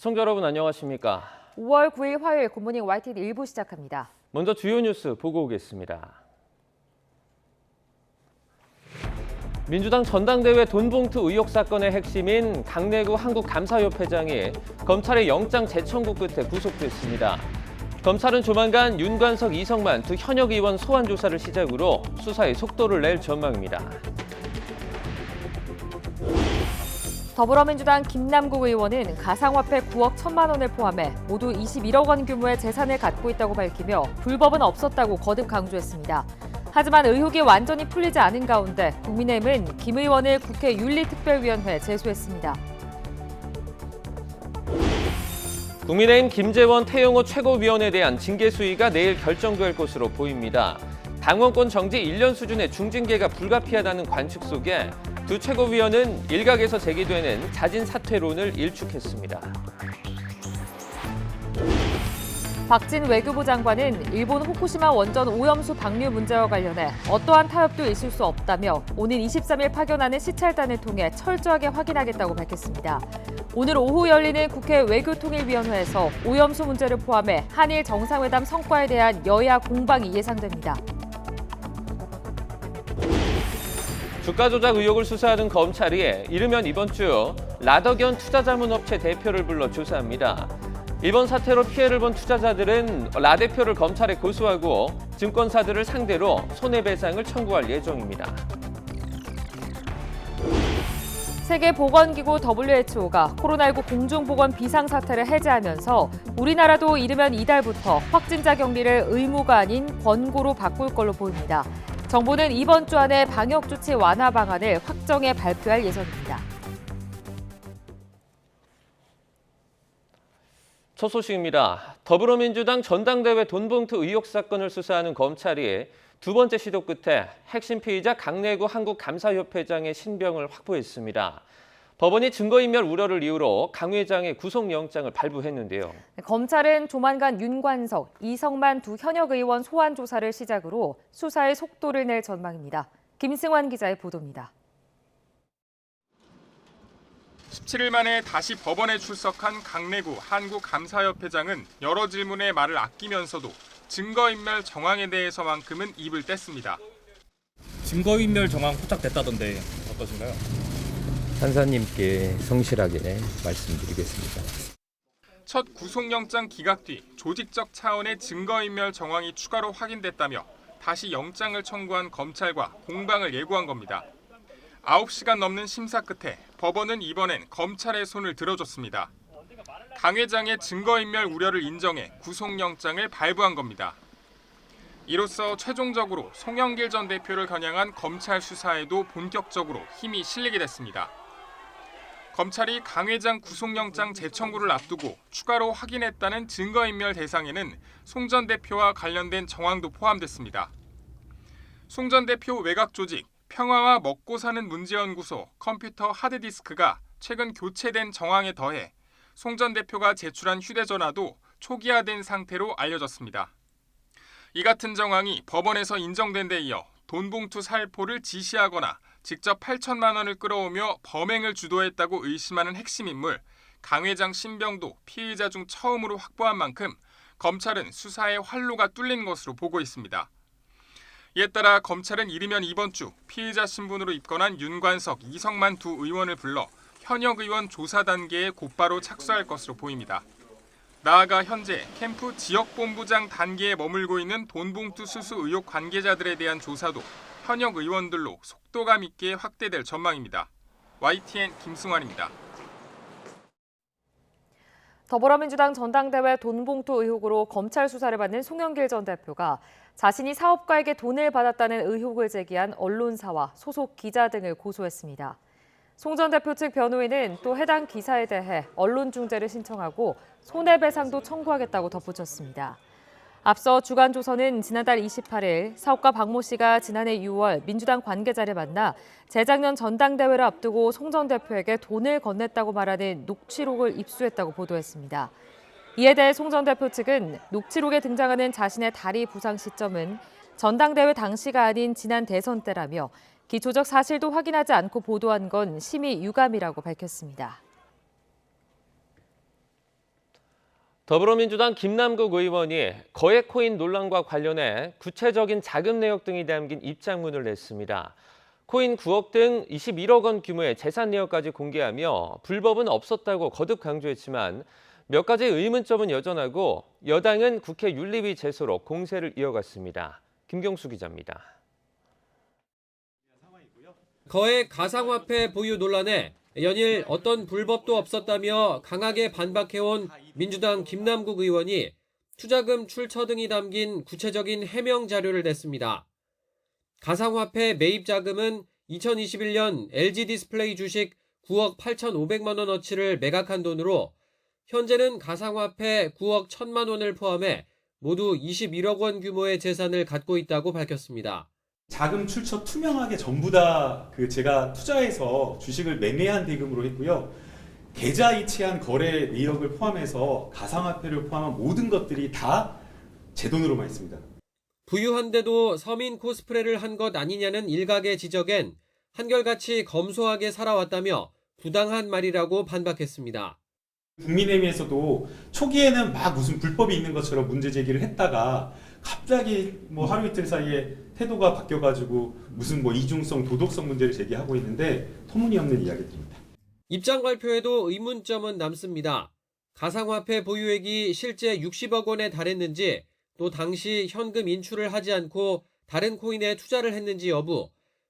시청자 여러분 안녕하십니까? 5월 9일 화요일 굿모닝 YTN 1부 시작합니다. 먼저 주요 뉴스 보고 오겠습니다. 민주당 전당대회 돈봉투 의혹 사건의 핵심인 강내구 한국감사협회장이 검찰의 영장 재청구 끝에 구속됐습니다. 검찰은 조만간 윤관석, 이성만 두 현역 의원 소환 조사를 시작으로 수사에 속도를 낼 전망입니다. 더불어민주당 김남국 의원은 가상화폐 9억 1천만 원을 포함해 모두 21억 원 규모의 재산을 갖고 있다고 밝히며 불법은 없었다고 거듭 강조했습니다. 하지만 의혹이 완전히 풀리지 않은 가운데 국민의힘은 김 의원을 국회 윤리특별위원회에 제소했습니다. 국민의힘 김재원 태영호 최고위원에 대한 징계 수위가 내일 결정될 것으로 보입니다. 당원권 정지 1년 수준의 중징계가 불가피하다는 관측 속에 두 최고위원은 일각에서 제기되는 자진 사퇴론을 일축했습니다. 박진 외교부 장관은 일본 후쿠시마 원전 오염수 방류 문제와 관련해 어떠한 타협도 있을 수 없다며 오는 23일 파견하는 시찰단을 통해 철저하게 확인하겠다고 밝혔습니다. 오늘 오후 열리는 국회 외교통일위원회에서 오염수 문제를 포함해 한일 정상회담 성과에 대한 여야 공방이 예상됩니다. 주가 조작 의혹을 수사하는 검찰이 이르면 이번 주 라더견 투자자문업체 대표를 불러 조사합니다. 이번 사태로 피해를 본 투자자들은 라 대표를 검찰에 고소하고 증권사들을 상대로 손해배상을 청구할 예정입니다. 세계보건기구 WHO가 코로나19 공중보건 비상사태를 해제하면서 우리나라도 이르면 이달부터 확진자 격리를 의무가 아닌 권고로 바꿀 걸로 보입니다. 정부는 이번 주 안에 방역조치 완화 방안을 확정해 발표할 예정입니다. 첫 소식입니다. 더불어민주당 전당대회 돈봉투 의혹 사건을 수사하는 검찰이 두 번째 시도 끝에 핵심 피의자 강내구 한국감사협회장의 신병을 확보했습니다. 법원이 증거인멸 우려를 이유로 강 회장의 구속영장을 발부했는데요. 검찰은 조만간 윤관석, 이성만 두 현역 의원 소환 조사를 시작으로 수사에 속도를 낼 전망입니다. 김승환 기자의 보도입니다. 17일 만에 다시 법원에 출석한 강내구 한국감사협회장은 여러 질문에 말을 아끼면서도 증거인멸 정황에 대해서만큼은 입을 뗐습니다. 증거인멸 정황 포착됐다던데 어떠신가요? 판사님께 성실하게 말씀드리겠습니다. 첫 구속영장 기각 뒤 조직적 차원의 증거인멸 정황이 추가로 확인됐다며 다시 영장을 청구한 검찰과 공방을 예고한 겁니다. 9시간 넘는 심사 끝에 법원은 이번엔 검찰의 손을 들어줬습니다. 강 회장의 증거인멸 우려를 인정해 구속영장을 발부한 겁니다. 이로써 최종적으로 송영길 전 대표를 겨냥한 검찰 수사에도 본격적으로 힘이 실리게 됐습니다. 검찰이 강 회장 구속영장 재청구를 앞두고 추가로 확인했다는 증거인멸 대상에는 송 전 대표와 관련된 정황도 포함됐습니다. 송 전 대표 외곽 조직 평화와 먹고 사는 문제연구소 컴퓨터 하드디스크가 최근 교체된 정황에 더해 송 전 대표가 제출한 휴대전화도 초기화된 상태로 알려졌습니다. 이 같은 정황이 법원에서 인정된 데 이어 돈봉투 살포를 지시하거나 직접 8천만 원을 끌어오며 범행을 주도했다고 의심하는 핵심 인물 강 회장 신병도 피의자 중 처음으로 확보한 만큼 검찰은 수사의 활로가 뚫린 것으로 보고 있습니다. 이에 따라 검찰은 이르면 이번 주 피의자 신분으로 입건한 윤관석, 이성만 두 의원을 불러 현역 의원 조사 단계에 곧바로 착수할 것으로 보입니다. 나아가 현재 캠프 지역본부장 단계에 머물고 있는 돈봉투 수수 의혹 관계자들에 대한 조사도 현역 의원들로 속도감 있게 확대될 전망입니다. YTN 김승환입니다. 더불어민주당 전당대회 돈봉투 의혹으로 검찰 수사를 받는 송영길 전 대표가 자신이 사업가에게 돈을 받았다는 의혹을 제기한 언론사와 소속 기자 등을 고소했습니다. 송 전 대표 측 변호인은 또 해당 기사에 대해 언론 중재를 신청하고 손해배상도 청구하겠다고 덧붙였습니다. 앞서 주간조선은 지난달 28일 사업가 박모 씨가 지난해 6월 민주당 관계자를 만나 재작년 전당대회를 앞두고 송 전 대표에게 돈을 건넸다고 말하는 녹취록을 입수했다고 보도했습니다. 이에 대해 송 전 대표 측은 녹취록에 등장하는 자신의 다리 부상 시점은 전당대회 당시가 아닌 지난 대선 때라며 기초적 사실도 확인하지 않고 보도한 건 심히 유감이라고 밝혔습니다. 더불어민주당 김남국 의원이 거액 코인 논란과 관련해 구체적인 자금 내역 등이 담긴 입장문을 냈습니다. 코인 9억 등 21억 원 규모의 재산 내역까지 공개하며 불법은 없었다고 거듭 강조했지만 몇 가지 의문점은 여전하고 여당은 국회 윤리위 제소로 공세를 이어갔습니다. 김경수 기자입니다. 거액 가상화폐 보유 논란에 연일 어떤 불법도 없었다며 강하게 반박해온 민주당 김남국 의원이 투자금 출처 등이 담긴 구체적인 해명 자료를 냈습니다. 가상화폐 매입 자금은 2021년 LG 디스플레이 주식 9억 8,500만 원어치를 매각한 돈으로 현재는 가상화폐 9억 1,000만 원을 포함해 모두 21억 원 규모의 재산을 갖고 있다고 밝혔습니다. 자금 출처 투명하게 전부 다 제가 투자해서 주식을 매매한 대금으로 했고요. 계좌 이체한 거래 내역을 포함해서 가상화폐를 포함한 모든 것들이 다 제 돈으로만 했습니다. 부유한데도 서민 코스프레를 한 것 아니냐는 일각의 지적엔 한결같이 검소하게 살아왔다며 부당한 말이라고 반박했습니다. 국민의힘에서도 초기에는 막 무슨 불법이 있는 것처럼 문제 제기를 했다가 갑자기 하루 이틀 사이에 태도가 바뀌어가지고 무슨 이중성, 도덕성 문제를 제기하고 있는데 터무니없는 이야기들입니다. 입장 발표에도 의문점은 남습니다. 가상화폐 보유액이 실제 60억 원에 달했는지 또 당시 현금 인출을 하지 않고 다른 코인에 투자를 했는지 여부,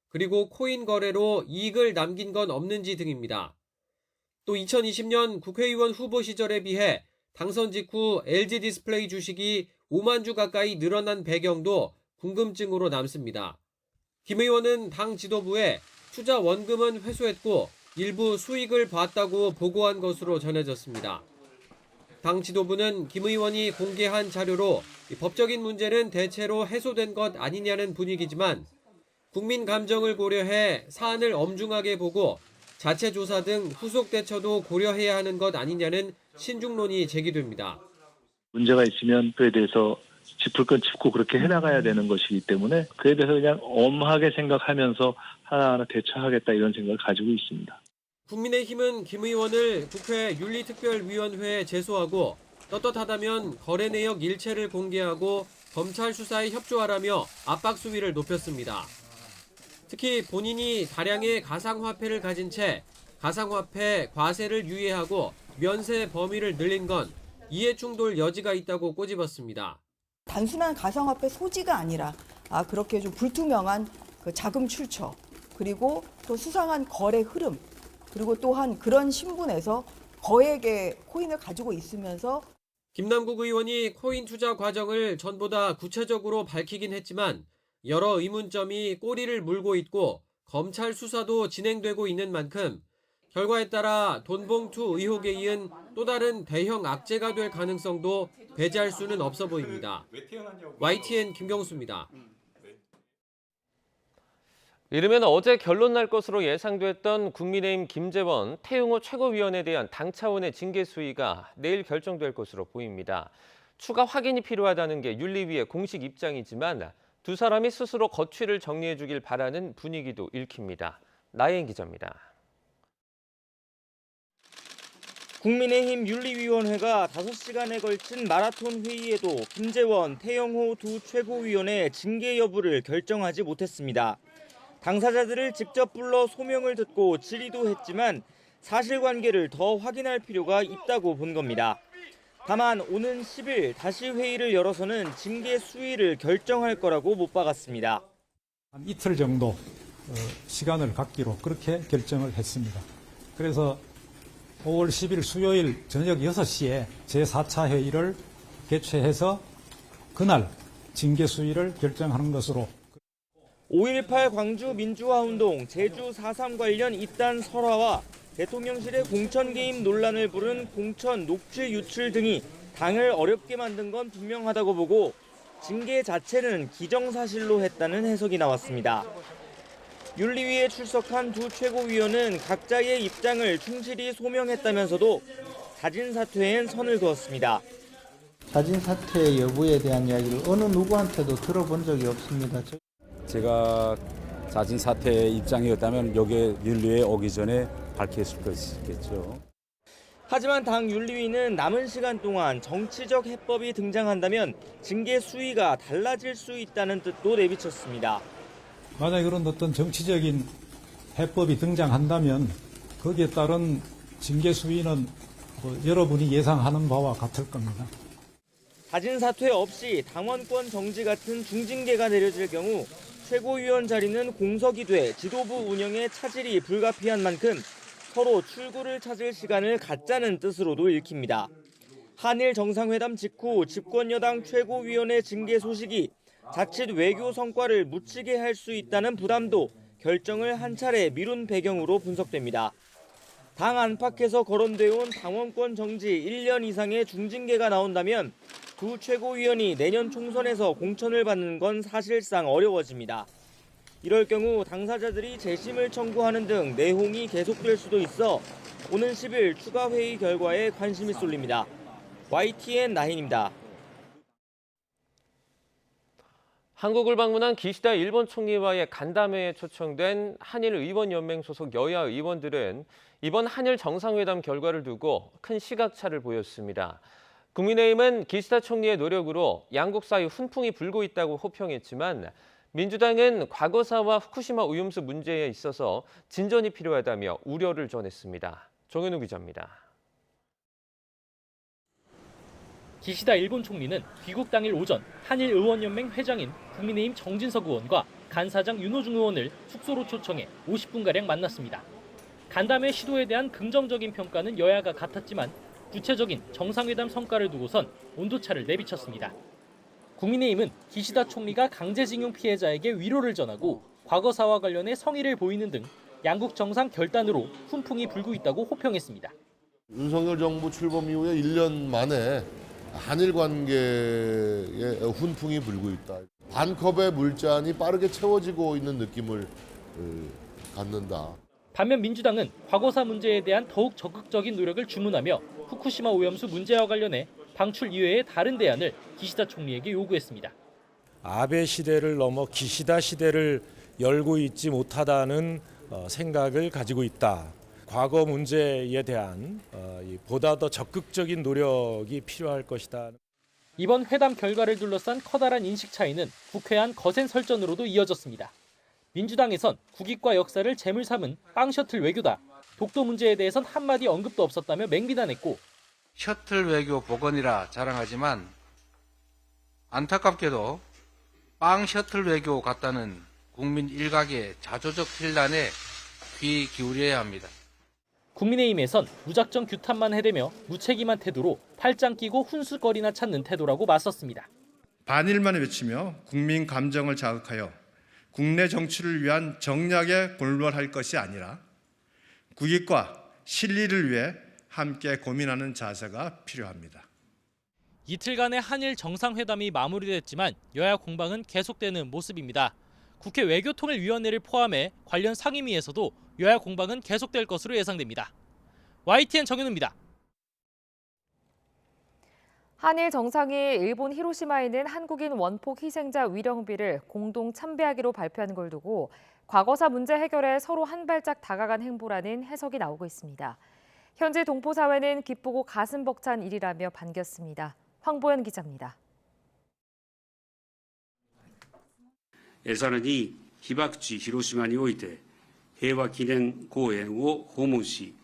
그리고 코인 거래로 이익을 남긴 건 없는지 등입니다. 또 2020년 국회의원 후보 시절에 비해 당선 직후 LG 디스플레이 주식이 5만 주 가까이 늘어난 배경도 궁금증으로 남습니다. 김 의원은 당 지도부에 투자 원금은 회수했고 일부 수익을 봤다고 보고한 것으로 전해졌습니다. 당 지도부는 김 의원이 공개한 자료로 법적인 문제는 대체로 해소된 것 아니냐는 분위기지만 국민 감정을 고려해 사안을 엄중하게 보고 자체 조사 등 후속 대처도 고려해야 하는 것 아니냐는 신중론이 제기됩니다. 문제가 있으면 그에 대해서 짚을 건 짚고 그렇게 해나가야 되는 것이기 때문에 그에 대해서 그냥 엄하게 생각하면서 하나하나 대처하겠다 이런 생각을 가지고 있습니다. 국민의힘은 김 의원을 국회 윤리특별위원회에 제소하고 떳떳하다면 거래 내역 일체를 공개하고 검찰 수사에 협조하라며 압박 수위를 높였습니다. 특히 본인이 다량의 가상화폐를 가진 채 가상화폐 과세를 유예하고 면세 범위를 늘린 건 이해충돌 여지가 있다고 꼬집었습니다. 단순한 가상화폐 소지가 아니라 그렇게 좀 불투명한 그 자금 출처, 그리고 또 수상한 거래 흐름, 그리고 또한 그런 신분에서 거액의 코인을 가지고 있으면서 김남국 의원이 코인 투자 과정을 전보다 구체적으로 밝히긴 했지만 여러 의문점이 꼬리를 물고 있고 검찰 수사도 진행되고 있는 만큼 결과에 따라 돈봉투 의혹에 이은 또 다른 대형 악재가 될 가능성도 배제할 수는 없어 보입니다. YTN 김경수입니다. 이르면 어제 결론 날 것으로 예상됐던 국민의힘 김재원, 태용호 최고위원에 대한 당 차원의 징계 수위가 내일 결정될 것으로 보입니다. 추가 확인이 필요하다는 게 윤리위의 공식 입장이지만 두 사람이 스스로 거취를 정리해 주길 바라는 분위기도 읽힙니다. 나혜인 기자입니다. 국민의힘 윤리위원회가 5시간에 걸친 마라톤 회의에도 김재원, 태영호 두 최고위원의 징계 여부를 결정하지 못했습니다. 당사자들을 직접 불러 소명을 듣고 질의도 했지만 사실관계를 더 확인할 필요가 있다고 본 겁니다. 다만 오는 10일 다시 회의를 열어서는 징계 수위를 결정할 거라고 못 박았습니다. 한 이틀 정도 시간을 갖기로 그렇게 결정을 했습니다. 그래서 5월 10일 수요일 저녁 6시에 제4차 회의를 개최해서 그날 징계 수위를 결정하는 것으로. 5.18 광주 민주화운동, 제주 4.3 관련 입단 설화와 대통령실의 공천 개입 논란을 부른 공천 녹취 유출 등이 당을 어렵게 만든 건 분명하다고 보고 징계 자체는 기정사실로 했다는 해석이 나왔습니다. 윤리위에 출석한 두 최고위원은 각자의 입장을 충실히 소명했다면서도 자진 사퇴엔 선을 그었습니다. 자진 사퇴 여부에 대한 이야기를 어느 누구한테도 들어본 적이 없습니다. 제가 자진 사퇴의 입장이었다면 여기에 윤리위에 오기 전에 밝혔을 것이겠죠. 하지만 당 윤리위는 남은 시간 동안 정치적 해법이 등장한다면 징계 수위가 달라질 수 있다는 뜻도 내비쳤습니다. 만약에 그런 어떤 정치적인 해법이 등장한다면 거기에 따른 징계 수위는 여러분이 예상하는 바와 같을 겁니다. 자진 사퇴 없이 당원권 정지 같은 중징계가 내려질 경우 최고위원 자리는 공석이 돼 지도부 운영에 차질이 불가피한 만큼 서로 출구를 찾을 시간을 갖자는 뜻으로도 읽힙니다. 한일 정상회담 직후 집권여당 최고위원의 징계 소식이 자칫 외교 성과를 묻히게 할 수 있다는 부담도 결정을 한 차례 미룬 배경으로 분석됩니다. 당 안팎에서 거론되어 온 당원권 정지 1년 이상의 중징계가 나온다면 두 최고위원이 내년 총선에서 공천을 받는 건 사실상 어려워집니다. 이럴 경우 당사자들이 재심을 청구하는 등 내홍이 계속될 수도 있어 오는 10일 추가 회의 결과에 관심이 쏠립니다. YTN 나힌입니다. 한국을 방문한 기시다 일본 총리와의 간담회에 초청된 한일의원연맹 소속 여야 의원들은 이번 한일 정상회담 결과를 두고 큰 시각차를 보였습니다. 국민의힘은 기시다 총리의 노력으로 양국 사이 훈풍이 불고 있다고 호평했지만 민주당은 과거사와 후쿠시마 오염수 문제에 있어서 진전이 필요하다며 우려를 전했습니다. 정현우 기자입니다. 기시다 일본 총리는 귀국 당일 오전 한일의원연맹 회장인 국민의힘 정진석 의원과 간사장 윤호중 의원을 숙소로 초청해 50분가량 만났습니다. 간담회 시도에 대한 긍정적인 평가는 여야가 같았지만 구체적인 정상회담 성과를 두고선 온도차를 내비쳤습니다. 국민의힘은 기시다 총리가 강제징용 피해자에게 위로를 전하고 과거사와 관련해 성의를 보이는 등 양국 정상 결단으로 훈풍이 불고 있다고 호평했습니다. 윤석열 정부 출범 이후에 1년 만에 한일 관계에 훈풍이 불고 있다. 반컵의 물잔이 빠르게 채워지고 있는 느낌을 갖는다. 반면 민주당은 과거사 문제에 대한 더욱 적극적인 노력을 주문하며 후쿠시마 오염수 문제와 관련해 방출 이외의 다른 대안을 기시다 총리에게 요구했습니다. 아베 시대를 넘어 기시다 시대를 열고 있지 못하다는 생각을 가지고 있다. 과거 문제에 대한 보다 더 적극적인 노력이 필요할 것이다. 이번 회담 결과를 둘러싼 커다란 인식 차이는 국회 안 거센 설전으로도 이어졌습니다. 민주당에선 국익과 역사를 재물 삼은 빵 셔틀 외교다. 독도 문제에 대해선 한마디 언급도 없었다며 맹비난했고 셔틀 외교 복원이라 자랑하지만 안타깝게도 빵 셔틀 외교 같다는 국민 일각의 자조적 필란에 귀 기울여야 합니다. 국민의힘에선 무작정 규탄만 해대며 무책임한 태도로 팔짱 끼고 훈수거리나 찾는 태도라고 맞섰습니다. 반일만 외치며 국민 감정을 자극하여 국내 정치를 위한 정략에 골몰할 것이 아니라 국익과 실리를 위해 함께 고민하는 자세가 필요합니다. 이틀간의 한일 정상회담이 마무리됐지만 여야 공방은 계속되는 모습입니다. 국회 외교통일위원회를 포함해 관련 상임위에서도 여야 공방은 계속될 것으로 예상됩니다. YTN 정현우입니다. 한일 정상이 일본 히로시마에 있는 한국인 원폭 희생자 위령비를 공동 참배하기로 발표한 걸 두고 과거사 문제 해결에 서로 한 발짝 다가간 행보라는 해석이 나오고 있습니다. 현재 동포사회는 기쁘고 가슴 벅찬 일이라며 반겼습니다. 황보연 기자입니다. さらに被爆地広島において平和記念公園を訪問し、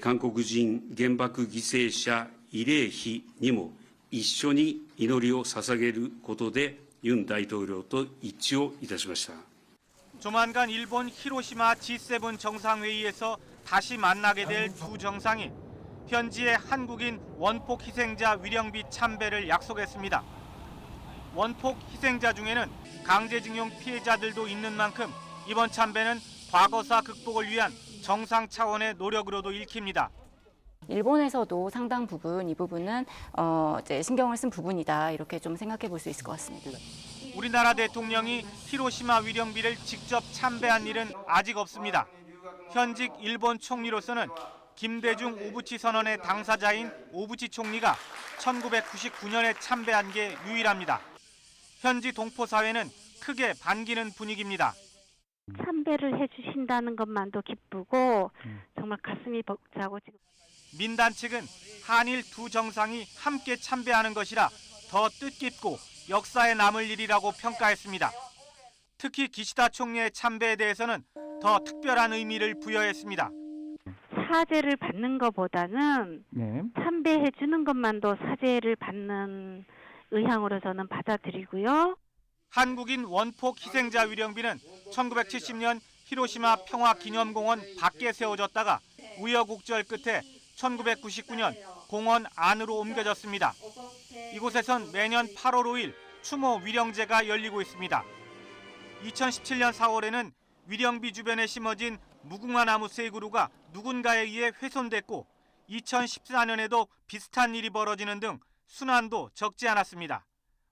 韓国人原爆犠牲者慰霊碑にも一緒に祈りを捧げることでユン大統領と一致をいたしました。 조만간 일본 히로시마 G7 정상회의에서 다시 만나게 될 두 정상이 현지의 한국인 원폭 희생자 위령비 참배를 약속했습니다. 원폭 희생자 중에는 강제징용 피해자들도 있는 만큼 이번 참배는 과거사 극복을 위한 정상 차원의 노력으로도 읽힙니다. 일본에서도 상당 부분 이 부분은 이제 신경을 쓴 부분이다 이렇게 좀 생각해 볼 수 있을 것 같습니다. 우리나라 대통령이 히로시마 위령비를 직접 참배한 일은 아직 없습니다. 현직 일본 총리로서는 김대중 오부치 선언의 당사자인 오부치 총리가 1999년에 참배한 게 유일합니다. 현지 동포사회는 크게 반기는 분위기입니다. 참배를 해주신다는 것만도 기쁘고 정말 가슴이 벅차고 지금. 민단 측은 한일 두 정상이 함께 참배하는 것이라 더 뜻깊고 역사에 남을 일이라고 평가했습니다. 특히 기시다 총리의 참배에 대해서는 더 특별한 의미를 부여했습니다. 사죄를 받는 것보다는 참배해 주는 것만도 사죄를 받는 의향으로 저는 받아들이고요. 한국인 원폭 희생자 위령비는 1970년 히로시마 평화기념공원 밖에 세워졌다가 우여곡절 끝에 1999년 공원 안으로 옮겨졌습니다. 이곳에선 매년 8월 5일 추모 위령제가 열리고 있습니다. 2017년 4월에는 위령비 주변에 심어진 무궁화 나무 세 그루가 누군가에 의해 훼손됐고 2014년에도 비슷한 일이 벌어지는 등 순환도 적지 않았습니다.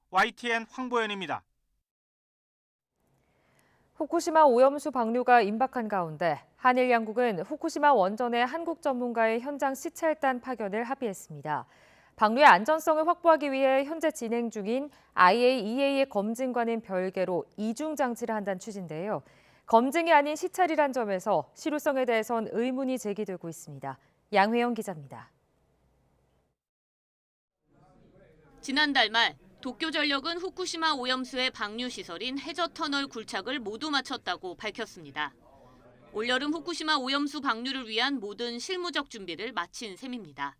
YTN 황보현입니다. 후쿠시마 오염수 방류가 임박한 가운데 한일 양국은 후쿠시마 원전의 한국 전문가의 현장 시찰단 파견을 합의했습니다. 방류의 안전성을 확보하기 위해 현재 진행 중인 IAEA의 검증과는 별개로 이중 장치를 한다는 취지인데요. 검증이 아닌 시찰이란 점에서 실효성에 대해선 의문이 제기되고 있습니다. 양회영 기자입니다. 지난달 말 도쿄전력은 후쿠시마 오염수의 방류 시설인 해저터널 굴착을 모두 마쳤다고 밝혔습니다. 올여름 후쿠시마 오염수 방류를 위한 모든 실무적 준비를 마친 셈입니다.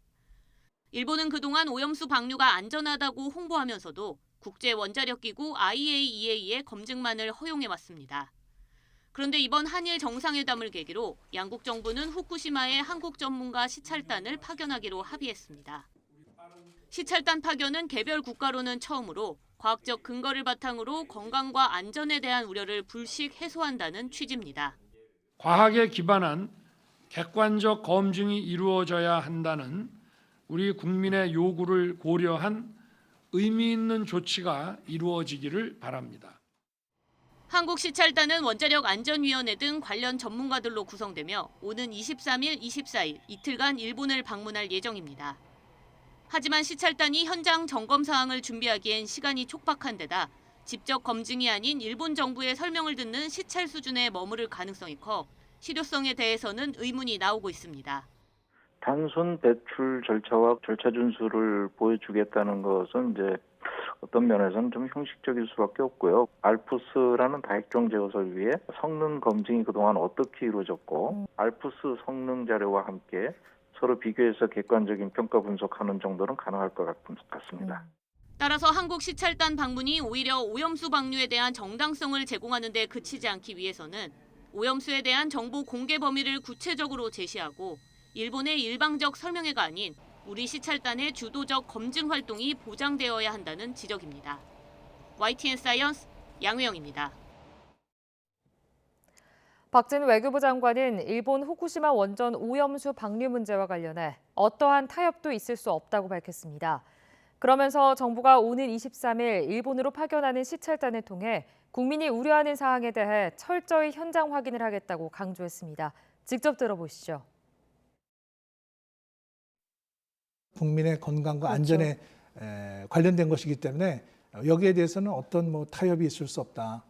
일본은 그동안 오염수 방류가 안전하다고 홍보하면서도 국제원자력기구 IAEA의 검증만을 허용해왔습니다. 그런데 이번 한일 정상회담을 계기로 양국 정부는 후쿠시마에 한국 전문가 시찰단을 파견하기로 합의했습니다. 시찰단 파견은 개별 국가로는 처음으로 과학적 근거를 바탕으로 건강과 안전에 대한 우려를 불식 해소한다는 취지입니다. 과학에 기반한 객관적 검증이 이루어져야 한다는 우리 국민의 요구를 고려한 의미 있는 조치가 이루어지기를 바랍니다. 한국 시찰단은 원자력안전위원회 등 관련 전문가들로 구성되며 오는 23일, 24일 이틀간 일본을 방문할 예정입니다. 하지만 시찰단이 현장 점검 사항을 준비하기엔 시간이 촉박한 데다 직접 검증이 아닌 일본 정부의 설명을 듣는 시찰 수준에 머무를 가능성이 커 실효성에 대해서는 의문이 나오고 있습니다. 단순 배출 절차와 절차 준수를 보여주겠다는 것은 이제 어떤 면에서는 좀 형식적일 수밖에 없고요. 알프스라는 다액종 제어설 위에 성능 검증이 그동안 어떻게 이루어졌고 알프스 성능 자료와 함께 서로 비교해서 객관적인 평가 분석하는 정도는 가능할 것 같습니다. 따라서 한국 시찰단 방문이 오히려 오염수 방류에 대한 정당성을 제공하는 데 그치지 않기 위해서는 오염수에 대한 정보 공개 범위를 구체적으로 제시하고 일본의 일방적 설명회가 아닌 우리 시찰단의 주도적 검증 활동이 보장되어야 한다는 지적입니다. YTN 사이언스 양회영입니다. 박진 외교부 장관은 일본 후쿠시마 원전 오염수 방류 문제와 관련해 어떠한 타협도 있을 수 없다고 밝혔습니다. 그러면서 정부가 오는 23일 일본으로 파견하는 시찰단을 통해 국민이 우려하는 사항에 대해 철저히 현장 확인을 하겠다고 강조했습니다. 직접 들어보시죠. 국민의 건강과 안전에 관련된 것이기 때문에 여기에 대해서는 어떤 타협이 있을 수 없다.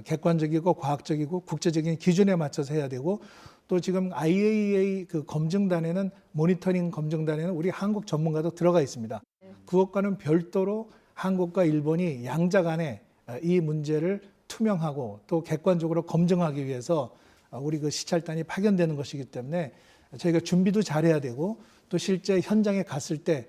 객관적이고 과학적이고 국제적인 기준에 맞춰서 해야 되고 또 지금 IAEA 그 검증단에는 모니터링 검증단에는 우리 한국 전문가도 들어가 있습니다. 그것과는 별도로 한국과 일본이 양자 간에 이 문제를 투명하고 또 객관적으로 검증하기 위해서 우리 그 시찰단이 파견되는 것이기 때문에 저희가 준비도 잘해야 되고 또 실제 현장에 갔을 때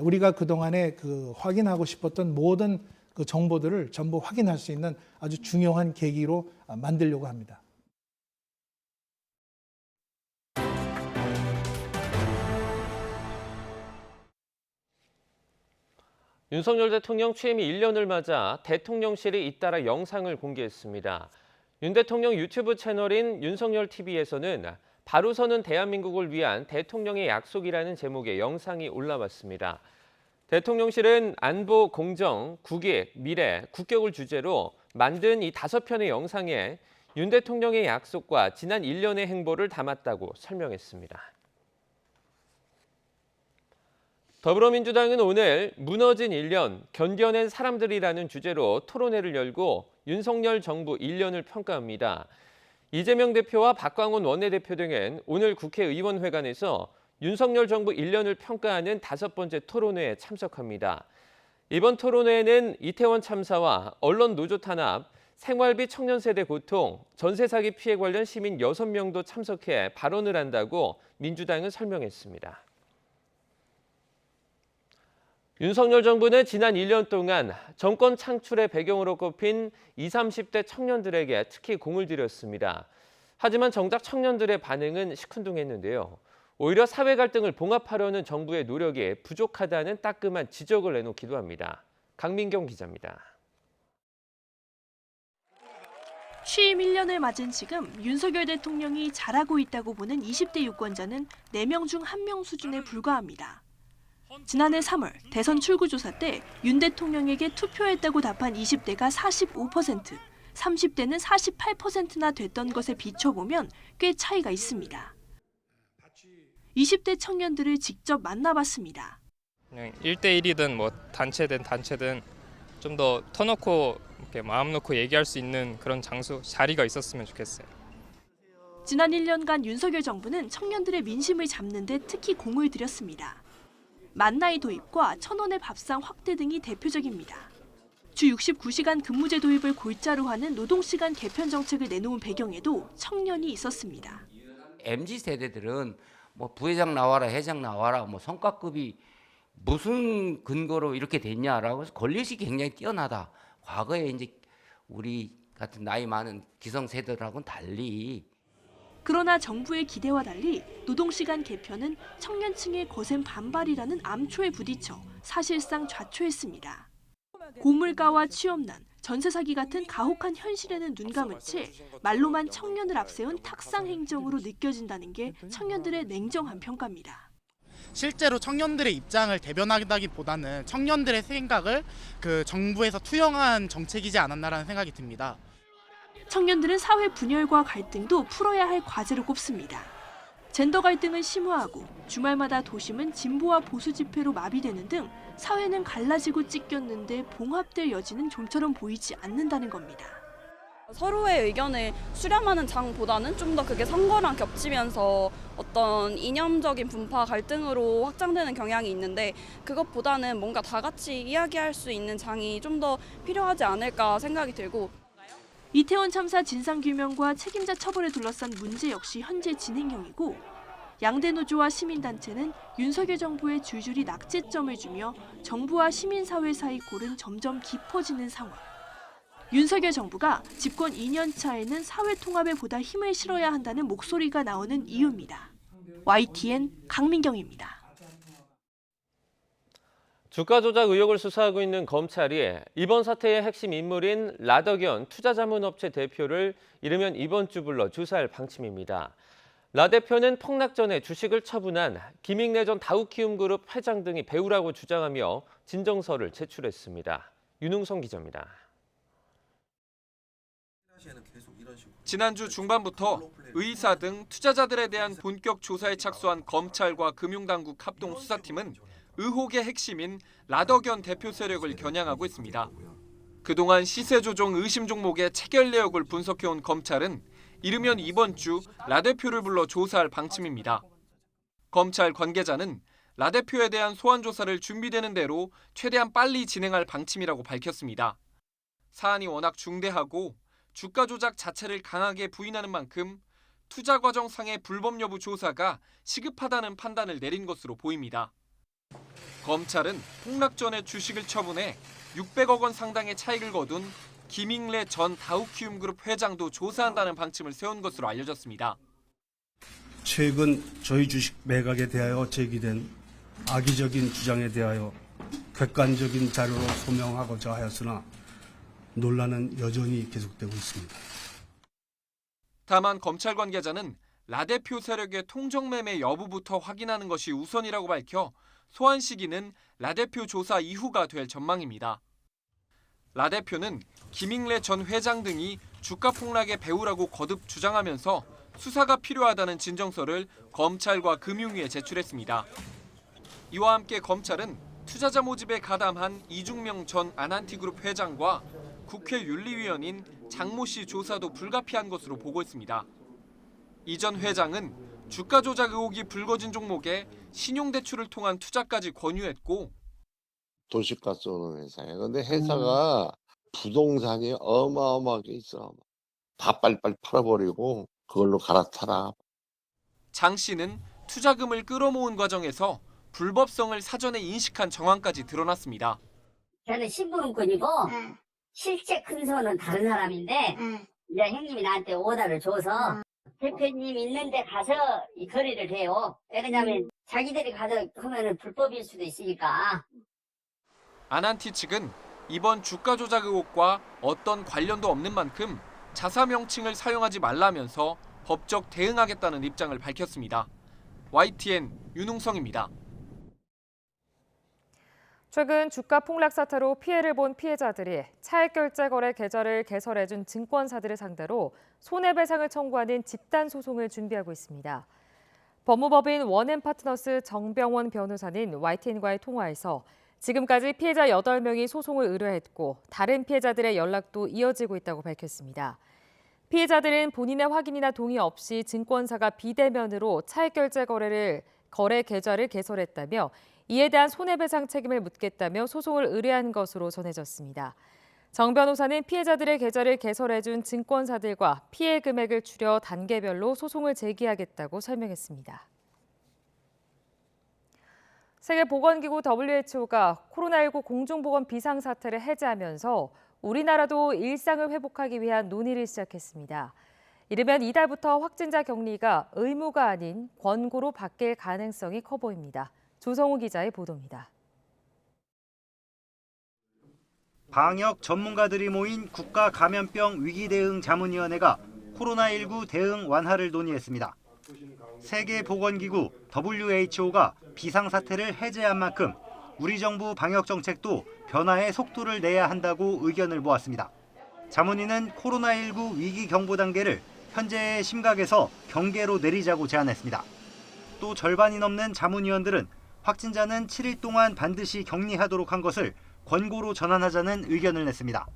우리가 그동안에 그 확인하고 싶었던 모든 그 정보들을 전부 확인할 수 있는 아주 중요한 계기로 만들려고 합니다. 윤석열 대통령 취임 1년을 맞아 대통령실이 잇따라 영상을 공개했습니다. 윤 대통령 유튜브 채널인 윤석열 TV에서는 바로 서는 대한민국을 위한 대통령의 약속이라는 제목의 영상이 올라왔습니다. 대통령실은 안보, 공정, 국익, 미래, 국격을 주제로 만든 이 5편의 영상에 윤 대통령의 약속과 지난 1년의 행보를 담았다고 설명했습니다. 더불어민주당은 오늘 무너진 1년, 견뎌낸 사람들이라는 주제로 토론회를 열고 윤석열 정부 1년을 평가합니다. 이재명 대표와 박광원 원내대표 등은 오늘 국회의원회관에서 윤석열 정부 1년을 평가하는 5번째 토론회에 참석합니다. 이번 토론회에는 이태원 참사와 언론 노조 탄압, 생활비 청년 세대 고통, 전세 사기 피해 관련 시민 6명도 참석해 발언을 한다고 민주당은 설명했습니다. 윤석열 정부는 지난 1년 동안 정권 창출의 배경으로 꼽힌 20, 30대 청년들에게 특히 공을 들였습니다. 하지만 정작 청년들의 반응은 시큰둥했는데요. 오히려 사회 갈등을 봉합하려는 정부의 노력이 부족하다는 따끔한 지적을 내놓기도 합니다. 강민경 기자입니다. 취임 1년을 맞은 지금 윤석열 대통령이 잘하고 있다고 보는 20대 유권자는 4명 중 1명 수준에 불과합니다. 지난해 3월 대선 출구조사 때 윤 대통령에게 투표했다고 답한 20대가 45%, 30대는 48%나 됐던 것에 비춰보면 꽤 차이가 있습니다. 20대 청년들을 직접 만나봤습니다. 그냥 1대1이든 뭐 단체든 좀 더 터놓고 이렇게 마음 놓고 얘기할 수 있는 그런 자리가 있었으면 좋겠어요. 지난 1년간 윤석열 정부는 청년들의 민심을 잡는 데 특히 공을 들였습니다. 만나이 도입과 1,000원의 밥상 확대 등이 대표적입니다. 주 69시간 근무제 도입을 골자로 하는 노동시간 개편 정책을 내놓은 배경에도 청년이 있었습니다. MZ세대들은 뭐 부회장 나와라, 회장 나와라, 뭐 성과급이 무슨 근거로 이렇게 됐냐라고 해서 권리의식이 굉장히 뛰어나다. 과거에 이제 우리 같은 나이 많은 기성세대들하고는 달리. 그러나 정부의 기대와 달리 노동시간 개편은 청년층의 거센 반발이라는 암초에 부딪혀 사실상 좌초했습니다. 고물가와 취업난, 전세 사기 같은 가혹한 현실에는 눈 감은 채 말로만 청년을 앞세운 탁상 행정으로 느껴진다는 게 청년들의 냉정한 평가입니다. 실제로 청년들의 입장을 대변하기보다는 청년들의 생각을 정부에서 투영한 정책이지 않았나라는 생각이 듭니다. 청년들은 사회 분열과 갈등도 풀어야 할 과제로 꼽습니다. 젠더 갈등은 심화하고 주말마다 도심은 진보와 보수 집회로 마비되는 등 사회는 갈라지고 찢겼는데 봉합될 여지는 좀처럼 보이지 않는다는 겁니다. 서로의 의견을 수렴하는 장보다는 좀 더 그게 선거랑 겹치면서 어떤 이념적인 분파 갈등으로 확장되는 경향이 있는데 그것보다는 뭔가 다 같이 이야기할 수 있는 장이 좀 더 필요하지 않을까 생각이 들고 이태원 참사 진상규명과 책임자 처벌에 둘러싼 문제 역시 현재 진행형이고 양대 노조와 시민단체는 윤석열 정부에 줄줄이 낙제점을 주며 정부와 시민사회 사이 골은 점점 깊어지는 상황. 윤석열 정부가 집권 2년 차에는 사회 통합에 보다 힘을 실어야 한다는 목소리가 나오는 이유입니다. YTN 강민경입니다. 주가 조작 의혹을 수사하고 있는 검찰이 이번 사태의 핵심 인물인 라더견 투자자문업체 대표를 이르면 이번 주 불러 조사할 방침입니다. 라 대표는 폭락 전에 주식을 처분한 김익래 전 다우키움그룹 회장 등이 배우라고 주장하며 진정서를 제출했습니다. 윤웅성 기자입니다. 지난주 중반부터 의사 등 투자자들에 대한 본격 조사에 착수한 검찰과 금융당국 합동수사팀은 의혹의 핵심인 라더견 대표 세력을 겨냥하고 있습니다. 그동안 시세 조종 의심 종목의 체결 내역을 분석해온 검찰은 이르면 이번 주 라 대표를 불러 조사할 방침입니다. 검찰 관계자는 라 대표에 대한 소환 조사를 준비되는 대로 최대한 빨리 진행할 방침이라고 밝혔습니다. 사안이 워낙 중대하고 주가 조작 자체를 강하게 부인하는 만큼 투자 과정상의 불법 여부 조사가 시급하다는 판단을 내린 것으로 보입니다. 검찰은 폭락 전에 주식을 처분해 600억 원 상당의 차익을 거둔 김익래 전 다우키움그룹 회장도 조사한다는 방침을 세운 것으로 알려졌습니다. 최근 저희 주식 매각에 대하여 제기된 악의적인 주장에 대하여 객관적인 자료로 소명하고자 하였으나 논란은 여전히 계속되고 있습니다. 다만 검찰 관계자는 라 대표 세력의 통정매매 여부부터 확인하는 것이 우선이라고 밝혀 소환 시기는 라 대표 조사 이후가 될 전망입니다. 라 대표는 김익래 전 회장 등이 주가 폭락의 배우라고 거듭 주장하면서 수사가 필요하다는 진정서를 검찰과 금융위에 제출했습니다. 이와 함께 검찰은 투자자 모집에 가담한 이중명 전 아난티그룹 회장과 국회 윤리위원인 장모 씨 조사도 불가피한 것으로 보고 있습니다. 이 전 회장은 주가 조작 의혹이 불거진 종목에 신용대출을 통한 투자까지 권유했고 도시가스 오는 회사예요. 근데 회사가 부동산이 어마어마하게 있어. 다 빨리빨리 팔아버리고 그걸로 갈아타라. 장 씨는 투자금을 끌어모은 과정에서 불법성을 사전에 인식한 정황까지 드러났습니다. 저는 신부름꾼이고 실제 큰 손은 다른 사람인데 이제 형님이 나한테 오더를 줘서 대표님 있는데 가서 이 거래를 해요. 왜냐하면 자기들이 가서 하면은 불법일 수도 있으니까. 아난티 측은 이번 주가 조작 의혹과 어떤 관련도 없는 만큼 자사 명칭을 사용하지 말라면서 법적 대응하겠다는 입장을 밝혔습니다. YTN 윤웅성입니다. 최근 주가 폭락 사태로 피해를 본 피해자들이 차액결제거래 계좌를 개설해준 증권사들을 상대로 손해배상을 청구하는 집단소송을 준비하고 있습니다. 법무법인 원앤파트너스 정병원 변호사는 YTN과의 통화에서 지금까지 피해자 8명이 소송을 의뢰했고 다른 피해자들의 연락도 이어지고 있다고 밝혔습니다. 피해자들은 본인의 확인이나 동의 없이 증권사가 비대면으로 차액결제 거래 계좌를 개설했다며 이에 대한 손해배상 책임을 묻겠다며 소송을 의뢰한 것으로 전해졌습니다. 정 변호사는 피해자들의 계좌를 개설해준 증권사들과 피해 금액을 추려 단계별로 소송을 제기하겠다고 설명했습니다. 세계보건기구 WHO가 코로나19 공중보건 비상사태를 해제하면서 우리나라도 일상을 회복하기 위한 논의를 시작했습니다. 이르면 이달부터 확진자 격리가 의무가 아닌 권고로 바뀔 가능성이 커 보입니다. 조성우 기자의 보도입니다. 방역 전문가들이 모인 국가감염병 위기대응자문위원회가 코로나19 대응 완화를 논의했습니다. 세계보건기구 WHO가 비상사태를 해제한 만큼 우리 정부 방역 정책도 변화의 속도를 내야 한다고 의견을 모았습니다. 자문위는 코로나19 위기 경보 단계를 현재의 심각에서 경계로 내리자고 제안했습니다. 또 절반이 넘는 자문위원들은 확진자는 7일 동안 반드시 격리하도록 한 것을 권고로 전환하자는 의견을 냈습니다.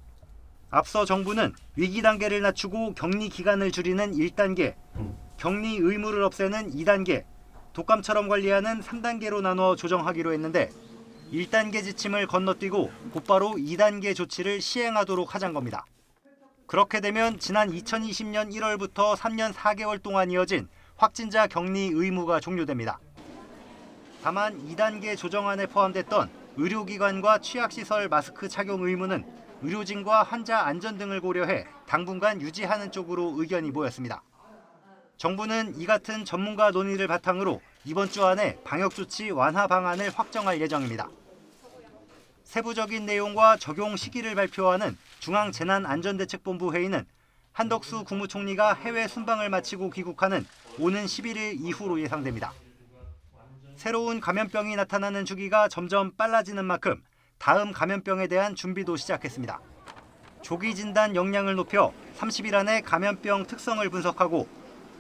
앞서 정부는 위기 단계를 낮추고 격리 기간을 줄이는 1단계, 격리 의무를 없애는 2단계, 독감처럼 관리하는 3단계로 나눠 조정하기로 했는데 1단계 지침을 건너뛰고 곧바로 2단계 조치를 시행하도록 하자는 겁니다. 그렇게 되면 지난 2020년 1월부터 3년 4개월 동안 이어진 확진자 격리 의무가 종료됩니다. 다만 2단계 조정안에 포함됐던 의료기관과 취약시설 마스크 착용 의무는 의료진과 환자 안전 등을 고려해 당분간 유지하는 쪽으로 의견이 모였습니다. 정부는 이 같은 전문가 논의를 바탕으로 이번 주 안에 방역조치 완화 방안을 확정할 예정입니다. 세부적인 내용과 적용 시기를 발표하는 중앙재난안전대책본부 회의는 한덕수 국무총리가 해외 순방을 마치고 귀국하는 오는 11일 이후로 예상됩니다. 새로운 감염병이 나타나는 주기가 점점 빨라지는 만큼 다음 감염병에 대한 준비도 시작했습니다. 조기 진단 역량을 높여 30일 안에 감염병 특성을 분석하고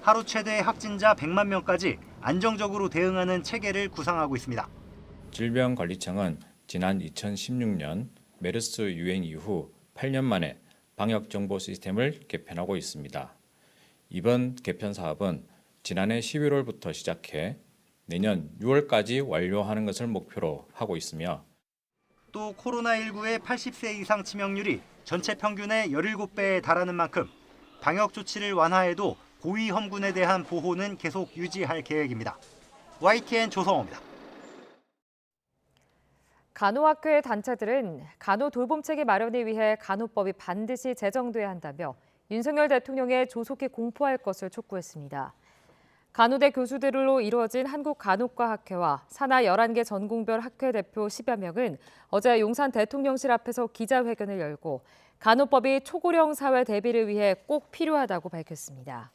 하루 최대 확진자 100만 명까지 안정적으로 대응하는 체계를 구상하고 있습니다. 질병관리청은 지난 2016년 메르스 유행 이후 8년 만에 방역정보 시스템을 개편하고 있습니다. 이번 개편 사업은 지난해 11월부터 시작해 내년 6월까지 완료하는 것을 목표로 하고 있으며 또 코로나19의 80세 이상 치명률이 전체 평균의 17배에 달하는 만큼 방역 조치를 완화해도 고위험군에 대한 보호는 계속 유지할 계획입니다. YTN 조성호입니다. 간호학회 단체들은 간호돌봄체계 마련을 위해 간호법이 반드시 제정돼야 한다며 윤석열 대통령에 조속히 공포할 것을 촉구했습니다. 간호대 교수들로 이루어진 한국간호과학회와 산하 11개 전공별 학회 대표 10여 명은 어제 용산 대통령실 앞에서 기자회견을 열고 간호법이 초고령 사회 대비를 위해 꼭 필요하다고 밝혔습니다.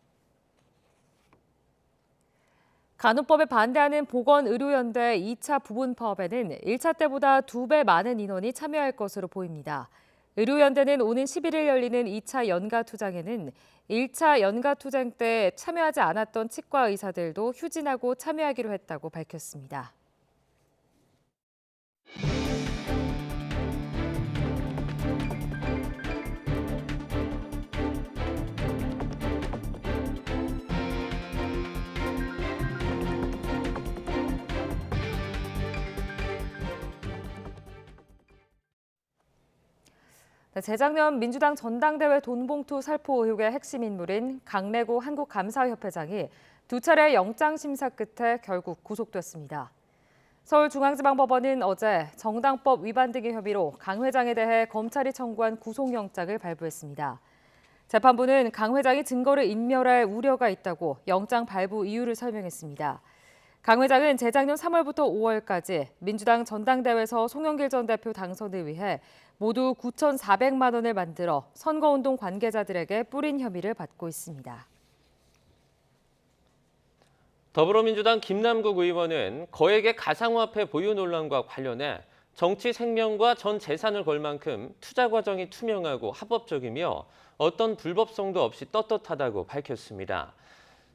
간호법에 반대하는 보건의료연대 2차 부분 파업에는 1차 때보다 2배 많은 인원이 참여할 것으로 보입니다. 의료연대는 오는 11일 열리는 2차 연가투쟁에는 1차 연가투쟁 때 참여하지 않았던 치과 의사들도 휴진하고 참여하기로 했다고 밝혔습니다. 재작년 민주당 전당대회 돈봉투 살포 의혹의 핵심 인물인 강래구 한국감사협회장이 두 차례 영장 심사 끝에 결국 구속됐습니다. 서울중앙지방법원은 어제 정당법 위반 등의 혐의로 강 회장에 대해 검찰이 청구한 구속영장을 발부했습니다. 재판부는 강 회장이 증거를 인멸할 우려가 있다고 영장 발부 이유를 설명했습니다. 강 회장은 재작년 3월부터 5월까지 민주당 전당대회에서 송영길 전 대표 당선을 위해 모두 9,400만 원을 만들어 선거운동 관계자들에게 뿌린 혐의를 받고 있습니다. 더불어민주당 김남국 의원은 거액의 가상화폐 보유 논란과 관련해 정치 생명과 전 재산을 걸 만큼 투자 과정이 투명하고 합법적이며 어떤 불법성도 없이 떳떳하다고 밝혔습니다.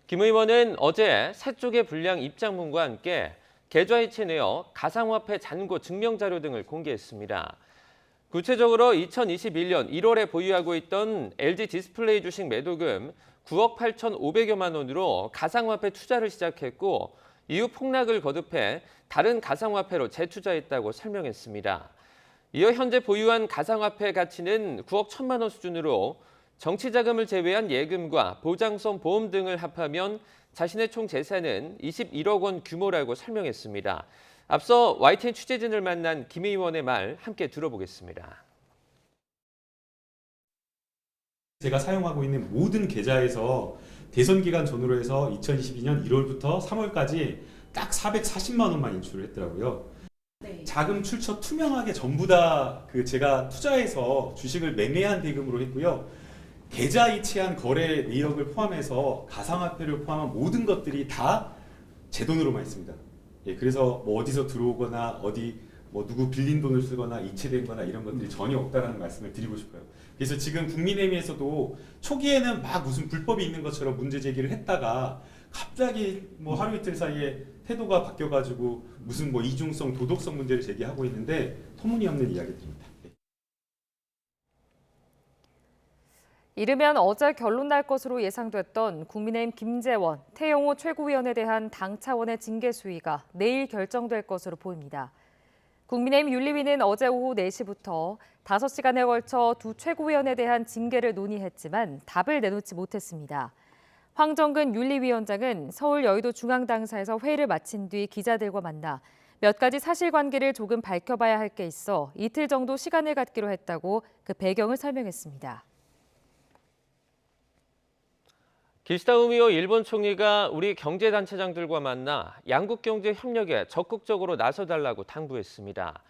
김 의원은 어제 세 쪽의 분량 입장문과 함께 계좌이체 내역, 가상화폐 잔고 증명자료 등을 공개했습니다. 구체적으로 2021년 1월에 보유하고 있던 LG 디스플레이 주식 매도금 9억 8,500여만 원으로 가상화폐 투자를 시작했고 이후 폭락을 거듭해 다른 가상화폐로 재투자했다고 설명했습니다. 이어 현재 보유한 가상화폐 가치는 9억 1천만 원 수준으로 정치자금을 제외한 예금과 보장성 보험 등을 합하면 자신의 총 재산은 21억 원 규모라고 설명했습니다. 앞서 YTN 취재진을 만난 김 의원의 말 함께 들어보겠습니다. 제가 사용하고 있는 모든 계좌에서 대선 기간 전후로 해서 2022년 1월부터 3월까지 딱 440만 원만 인출을 했더라고요. 네. 자금 출처 투명하게 전부 다 제가 투자해서 주식을 매매한 대금으로 했고요. 계좌 이체한 거래 내역을 포함해서 가상화폐를 포함한 모든 것들이 다 제 돈으로만 있습니다. 예, 그래서 뭐 어디서 들어오거나 어디 뭐 누구 빌린 돈을 쓰거나 이체된 거나 이런 것들이 전혀 없다는 말씀을 드리고 싶어요. 그래서 지금 국민의힘에서도 초기에는 막 무슨 불법이 있는 것처럼 문제 제기를 했다가 갑자기 뭐 하루 이틀 사이에 태도가 바뀌어가지고 무슨 뭐 이중성, 도덕성 문제를 제기하고 있는데 터무니없는 이야기들입니다. 이르면 어제 결론 날 것으로 예상됐던 국민의힘 김재원, 태영호 최고위원에 대한 당 차원의 징계 수위가 내일 결정될 것으로 보입니다. 국민의힘 윤리위는 어제 오후 4시부터 5시간에 걸쳐 두 최고위원에 대한 징계를 논의했지만 답을 내놓지 못했습니다. 황정근 윤리위원장은 서울 여의도 중앙당사에서 회의를 마친 뒤 기자들과 만나 몇 가지 사실관계를 조금 밝혀봐야 할 게 있어 이틀 정도 시간을 갖기로 했다고 그 배경을 설명했습니다. 기시다 후미오 일본 총리가 우리 경제단체장들과 만나 양국 경제 협력에 적극적으로 나서달라고 당부했습니다.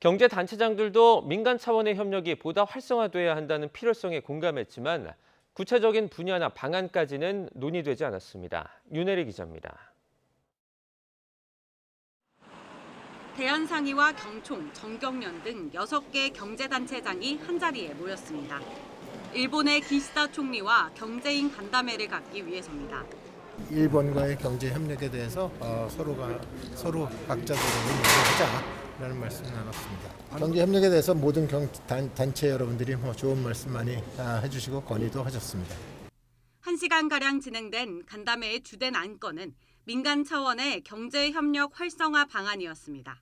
경제단체장들도 민간 차원의 협력이 보다 활성화돼야 한다는 필요성에 공감했지만 구체적인 분야나 방안까지는 논의되지 않았습니다. 윤혜리 기자입니다. 대한상의와 경총, 정경련 등 6개 경제단체장이 한자리에 모였습니다. 일본의 기시다 총리와 경제인 간담회를 갖기 위해서입니다. 일본과의 경제 협력에 대해서 서로 각자들의 얘기하자라는 말씀을 나눴습니다. 경제 협력에 대해서 모든 단체 여러분들이 좋은 말씀 많이 해주시고 건의도 하셨습니다. 1시간가량 진행된 간담회의 주된 안건은 민간 차원의 경제 협력 활성화 방안이었습니다.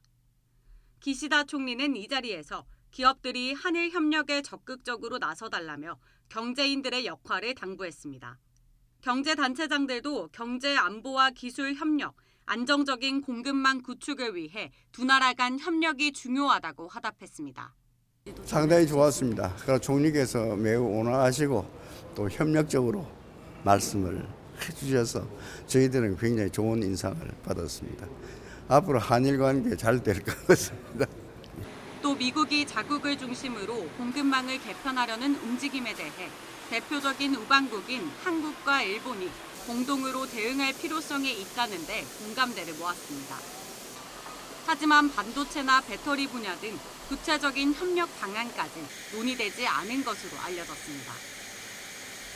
기시다 총리는 이 자리에서 기업들이 한일 협력에 적극적으로 나서달라며 경제인들의 역할을 당부했습니다. 경제단체장들도 경제 안보와 기술 협력, 안정적인 공급망 구축을 위해 두 나라 간 협력이 중요하다고 화답했습니다. 상당히 좋았습니다. 총리께서 매우 온화하시고 또 협력적으로 말씀을 해주셔서 저희들은 굉장히 좋은 인상을 받았습니다. 앞으로 한일 관계 잘 될 것 같습니다. 또 미국이 자국을 중심으로 공급망을 개편하려는 움직임에 대해 대표적인 우방국인 한국과 일본이 공동으로 대응할 필요성이 있다는 데 공감대를 모았습니다. 하지만 반도체나 배터리 분야 등 구체적인 협력 방안까지는 논의되지 않은 것으로 알려졌습니다.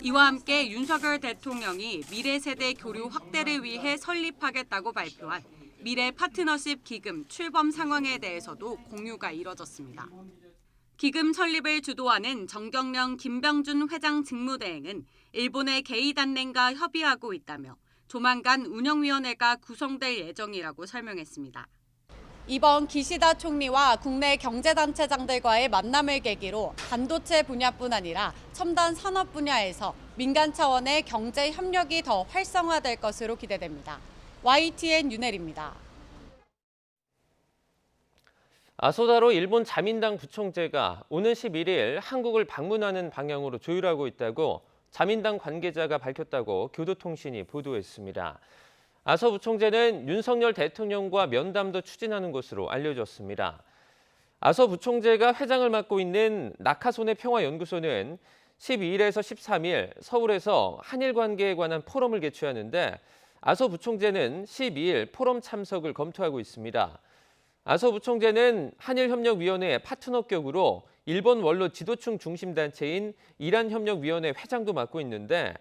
이와 함께 윤석열 대통령이 미래 세대 교류 확대를 위해 설립하겠다고 발표한 미래 파트너십 기금 출범 상황에 대해서도 공유가 이뤄졌습니다. 기금 설립을 주도하는 정경련 김병준 회장 직무대행은 일본의 게이단렌과 협의하고 있다며 조만간 운영위원회가 구성될 예정이라고 설명했습니다. 이번 기시다 총리와 국내 경제단체장들과의 만남을 계기로 반도체 분야뿐 아니라 첨단 산업 분야에서 민간 차원의 경제 협력이 더 활성화될 것으로 기대됩니다. YTN 윤혜리입니다. 아소다로 일본 자민당 부총재가 오는 11일 한국을 방문하는 방향으로 조율하고 있다고 자민당 관계자가 밝혔다고 교도통신이 보도했습니다. 아소 부총재는 윤석열 대통령과 면담도 추진하는 것으로 알려졌습니다. 아소 부총재가 회장을 맡고 있는 낙하손해 평화연구소는 12일에서 13일 서울에서 한일 관계에 관한 포럼을 개최하는데 아소 부총재는 12일 포럼 참석을 검토하고 있습니다. 아소 부총재는 한일협력위원회 파트너격으로 일본 원로 지도층 중심 단체인 이란협력위원회 회장도 맡고 있는데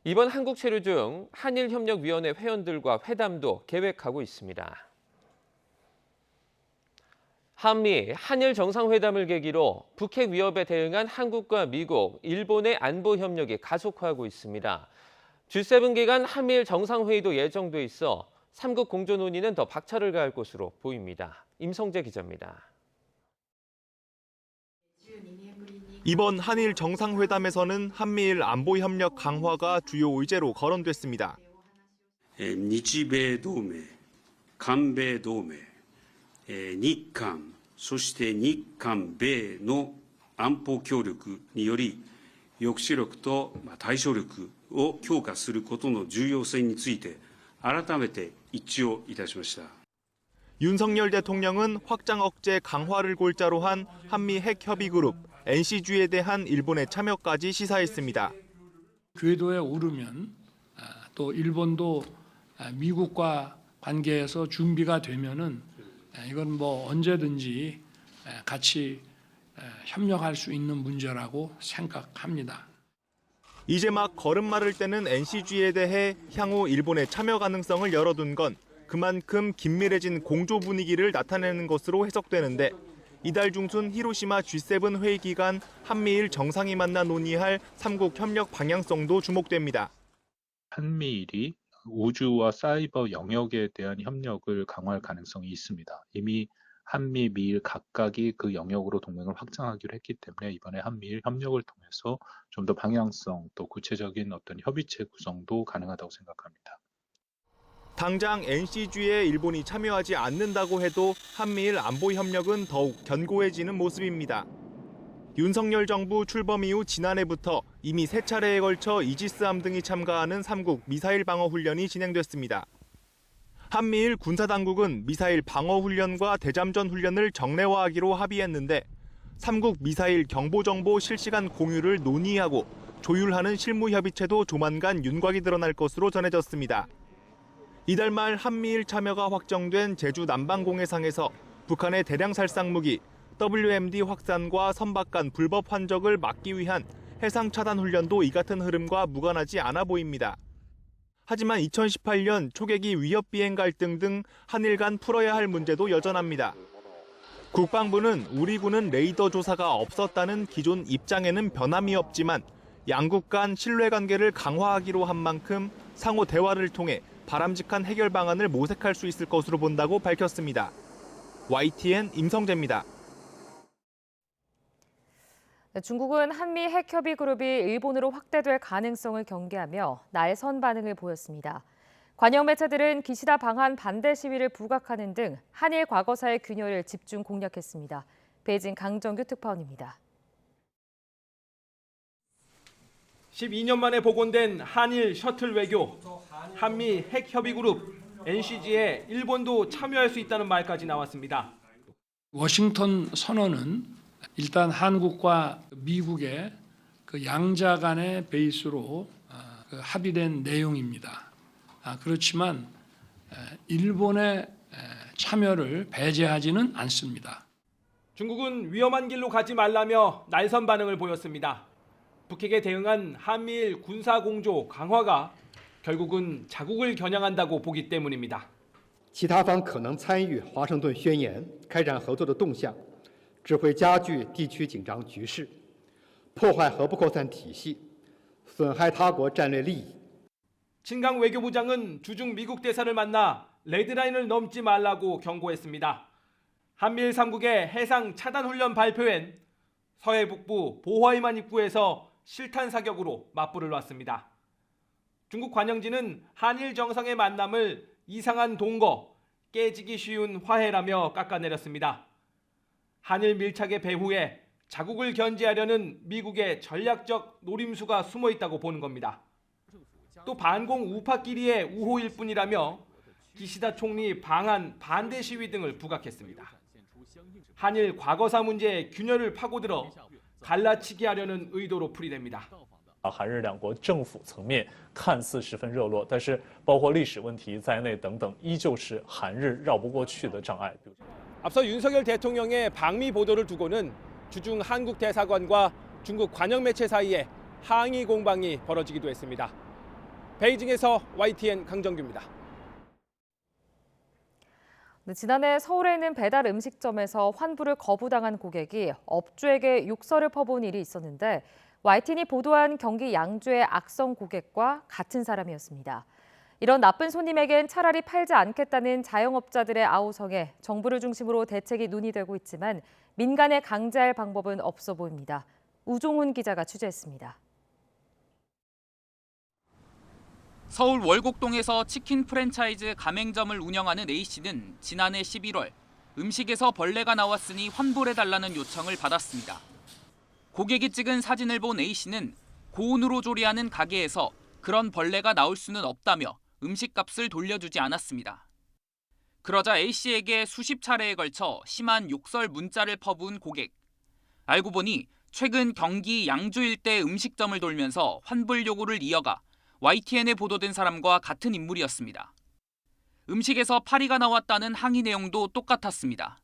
이번 한국 체류 중 한일협력위원회 회원들과 회담도 계획하고 있습니다. 한미, 한일 정상회담을 계기로 북핵 위협에 대응한 한국과 미국, 일본의 안보 협력이 가속화하고 있습니다. G7 기간 한미일 정상회의도 예정돼 있어 3국 공조 논의는 더 박차를 가할 것으로 보입니다. 임성재 기자입니다. 이번 한일 정상회담에서는 한미일 안보 협력 강화가 주요 의제로 거론됐습니다. 日米同盟、韓米同盟、日韓、そして日韓米の安保協力により抑止力と対処力を強化することの重要性について改めて一致をいたしました。 윤석열 대통령은 확장 억제 강화를 골자로 한 한미 핵협의그룹 NCG에 대한 일본의 참여까지 시사했습니다. 궤도에 오르면 또 일본도 미국과 관계에서 준비가 되면은 이건 뭐 언제든지 같이 협력할 수 있는 문제라고 생각합니다. 이제 막 걸음마를 떼는 NCG에 대해 향후 일본의 참여 가능성을 열어둔 건 그만큼 긴밀해진 공조 분위기를 나타내는 것으로 해석되는데 이달 중순 히로시마 G7 회의 기간 한미일 정상이 만나 논의할 3국 협력 방향성도 주목됩니다. 한미일이 우주와 사이버 영역에 대한 협력을 강화할 가능성이 있습니다. 이미 한미, 미일 각각이 그 영역으로 동맹을 확장하기로 했기 때문에 이번에 한미일 협력을 통해서 좀 더 방향성 또 구체적인 어떤 협의체 구성도 가능하다고 생각합니다. 당장 NCG에 일본이 참여하지 않는다고 해도 한미일 안보 협력은 더욱 견고해지는 모습입니다. 윤석열 정부 출범 이후 지난해부터 이미 3차례에 걸쳐 이지스함 등이 참가하는 3국 미사일 방어 훈련이 진행됐습니다. 한미일 군사당국은 미사일 방어 훈련과 대잠전 훈련을 정례화하기로 합의했는데 3국 미사일 경보정보 실시간 공유를 논의하고 조율하는 실무협의체도 조만간 윤곽이 드러날 것으로 전해졌습니다. 이달 말 한미일 참여가 확정된 제주 남방공해상에서 북한의 대량 살상 무기 WMD 확산과 선박 간 불법 환적을 막기 위한 해상 차단 훈련도 이 같은 흐름과 무관하지 않아 보입니다. 하지만 2018년 초계기 위협 비행 갈등 등 한일 간 풀어야 할 문제도 여전합니다. 국방부는 우리 군은 레이더 조사가 없었다는 기존 입장에는 변함이 없지만 양국 간 신뢰관계를 강화하기로 한 만큼 상호 대화를 통해 바람직한 해결 방안을 모색할 수 있을 것으로 본다고 밝혔습니다. YTN 임성재입니다. 중국은 한미 핵협의그룹이 일본으로 확대될 가능성을 경계하며 날선 반응을 보였습니다. 관영 매체들은 기시다 방한 반대 시위를 부각하는 등 한일 과거사의 균열을 집중 공략했습니다. 베이징 강정규 특파원입니다. 12년 만에 복원된 한일 셔틀 외교, 한미 핵협의그룹 NCG에 일본도 참여할 수 있다는 말까지 나왔습니다. 워싱턴 선언은 일단 한국과 미국의 그 양자 간의 베이스로 합의된 내용입니다. 그렇지만 일본의 참여를 배제하지는 않습니다. 중국은 위험한 길로 가지 말라며 날선 반응을 보였습니다. 북핵에 대응한 한미일 군사공조 강화가 결국은 자국을 겨냥한다고 보기 때문입니다. 其他方可能参与华盛顿宣言开展合作的动向，只会加剧地区紧张局势，破坏核不扩散体系，损害他国战略利益。 친강 외교부장은 주중 미국 대사를 만나 레드라인을 넘지 말라고 경고했습니다. 한미일 3국의 해상 차단 훈련 발표엔 서해 북부 보화이만 입구에서 실탄 사격으로 맞불을 놨습니다. 중국 관영지는 한일 정상의 만남을 이상한 동거, 깨지기 쉬운 화해라며 깎아내렸습니다. 한일 밀착의 배후에 자국을 견제하려는 미국의 전략적 노림수가 숨어 있다고 보는 겁니다. 또 반공 우파끼리의 우호일 뿐이라며 기시다 총리 방한 반대 시위 등을 부각했습니다. 한일 과거사 문제에 균열을 파고들어 갈라치기 하려는 의도로 풀이됩니다. 韩日两国政府层面看似十分热络，但是包括历史问题在内等等，依旧是韩日绕不过去的障碍。 앞서 윤석열 대통령의 방미 보도를 두고는 주중 한국 대사관과 중국 관영 매체 사이에 항의 공방이 벌어지기도 했습니다. 베이징에서 YTN 강정규입니다. 네, 지난해 서울에 있는 배달 음식점에서 환불을 거부당한 고객이 업주에게 욕설을 퍼부은 일이 있었는데 YTN이 보도한 경기 양주의 악성 고객과 같은 사람이었습니다. 이런 나쁜 손님에겐 차라리 팔지 않겠다는 자영업자들의 아우성에 정부를 중심으로 대책이 논의되고 있지만 민간에 강제할 방법은 없어 보입니다. 우종훈 기자가 취재했습니다. 서울 월곡동에서 치킨 프랜차이즈 가맹점을 운영하는 A씨는 지난해 11월 음식에서 벌레가 나왔으니 환불해달라는 요청을 받았습니다. 고객이 찍은 사진을 본 A씨는 고온으로 조리하는 가게에서 그런 벌레가 나올 수는 없다며 음식값을 돌려주지 않았습니다. 그러자 A씨에게 수십 차례에 걸쳐 심한 욕설 문자를 퍼부은 고객. 알고 보니 최근 경기 양주 일대 음식점을 돌면서 환불 요구를 이어가 YTN에 보도된 사람과 같은 인물이었습니다. 음식에서 파리가 나왔다는 항의 내용도 똑같았습니다.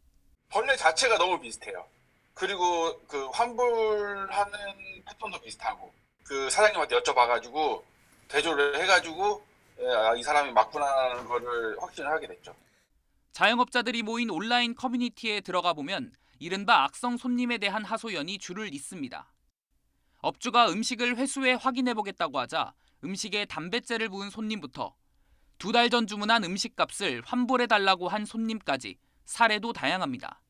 벌레 자체가 너무 비슷해요. 그리고 그 환불하는 패턴도 비슷하고 그 사장님한테 여쭤봐가지고 대조를 해가지고 이 사람이 맞구나라는 거를 확신을 하게 됐죠. 자영업자들이 모인 온라인 커뮤니티에 들어가 보면 이른바 악성 손님에 대한 하소연이 줄을 잇습니다. 업주가 음식을 회수해 확인해보겠다고 하자 음식에 담뱃재를 부은 손님부터 2달 전 주문한 음식값을 환불해달라고 한 손님까지 사례도 다양합니다.